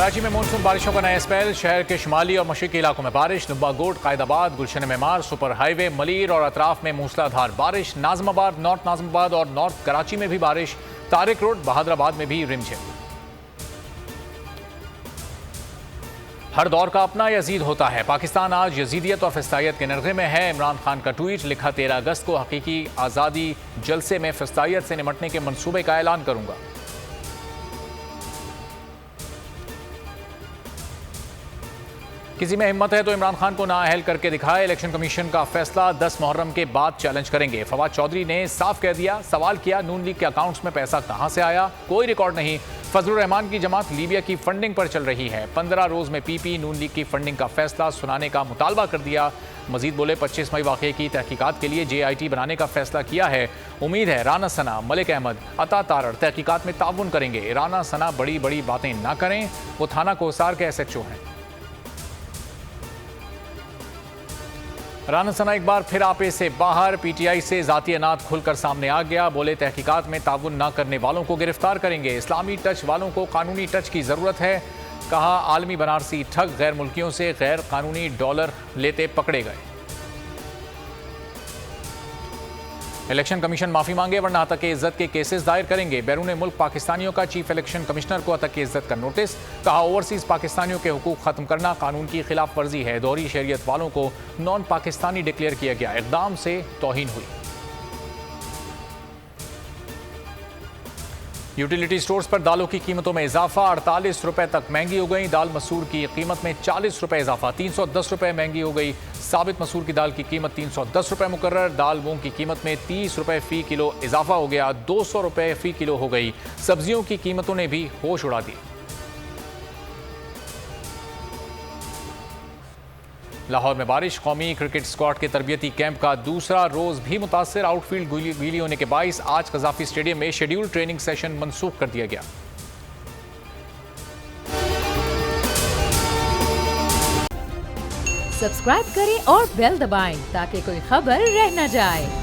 कराची में मानसून बारिशों का नया स्पेल। शहर के शुमाली और मशरकी इलाकों में बारिश। नुब्बागोट, कायदाबाद, गुलशन मेमार, सुपर हाईवे, मलीर और अतराफ में मूसलाधार बारिश। नाजमाबाद, नॉर्थ नाजमाबाद और नॉर्थ कराची में भी बारिश। तारिक रोड, बहादराबाद में भी रिमझिम। हर दौर का अपना यजीद होता है। पाकिस्तान आज यजीदियत और फिस्तायत के नरगे में है। इमरान खान का ट्वीट, लिखा 13 अगस्त को हकीकी आज़ादी जलसे में फिस्तायत से निमटने के मंसूबे का ऐलान करूंगा। किसी में हिम्मत है तो इमरान खान को नाअहल करके दिखाए। इलेक्शन कमीशन का फैसला 10 मुहर्रम के बाद चैलेंज करेंगे। फवाद चौधरी ने साफ कह दिया, सवाल किया नून लीग के अकाउंट्स में पैसा कहां से आया, कोई रिकॉर्ड नहीं। फजलुर रहमान की जमात लीबिया की फंडिंग पर चल रही है। 15 रोज में पीपी नून लीग की फंडिंग का फैसला सुनाने का मुतालबा कर दिया। मजीद बोले, 25 मई वाक़े की तहकीकात के लिए JIT बनाने का फैसला किया है। उम्मीद है राना सना, मलिक अहमद, अता तारड़ तहकीकात में ताउन करेंगे। राना सना बड़ी बड़ी बातें ना करें, वो थाना कोसार के SHO हैं। राना सना एक बार फिर आपे से बाहर। PTI से जाती अनात खुलकर सामने आ गया। बोले, तहकीकात में ताउन न करने वालों को गिरफ्तार करेंगे। इस्लामी टच वालों को कानूनी टच की जरूरत है। कहा, आलमी बनारसी ठग गैर मुल्कियों से गैर कानूनी डॉलर लेते पकड़े गए। इलेक्शन कमीशन माफी मांगे वरना अतक इज्जत के केसेस दायर करेंगे। बैरून मुल्क पाकिस्तानियों का चीफ इलेक्शन कमिश्नर को अतक इज्जत का नोटिस। कहा, ओवरसीज पाकिस्तानियों के हुकूक खत्म करना कानून की खिलाफ वर्जी है। दोहरी शरीयत वालों को नॉन पाकिस्तानी डिक्लेयर किया गया। इक़दाम से तौहीन हुई। यूटिलिटी स्टोर्स पर दालों की कीमतों में इजाफा। 48 रुपए तक महंगी हो गई। दाल मसूर की कीमत में 40 रुपए इजाफा। 310 रुपए महंगी हो गई। साबित मसूर की दाल की कीमत 310 रुपए मुकर्रर। दाल मूंग की कीमत में 30 रुपए फी किलो इजाफा हो गया। 200 रुपए फी किलो हो गई। सब्जियों की कीमतों ने भी होश उड़ा दी। लाहौर में बारिश। कौमी क्रिकेट स्क्वाड के तरबियती कैंप का दूसरा रोज भी मुतासर। आउटफील्ड गीली होने के बाइस आज कज़ाफी स्टेडियम में शेड्यूल्ड ट्रेनिंग सेशन मनसूख कर दिया गया। सब्सक्राइब करें और बेल दबाएं ताकि कोई खबर रह न जाए।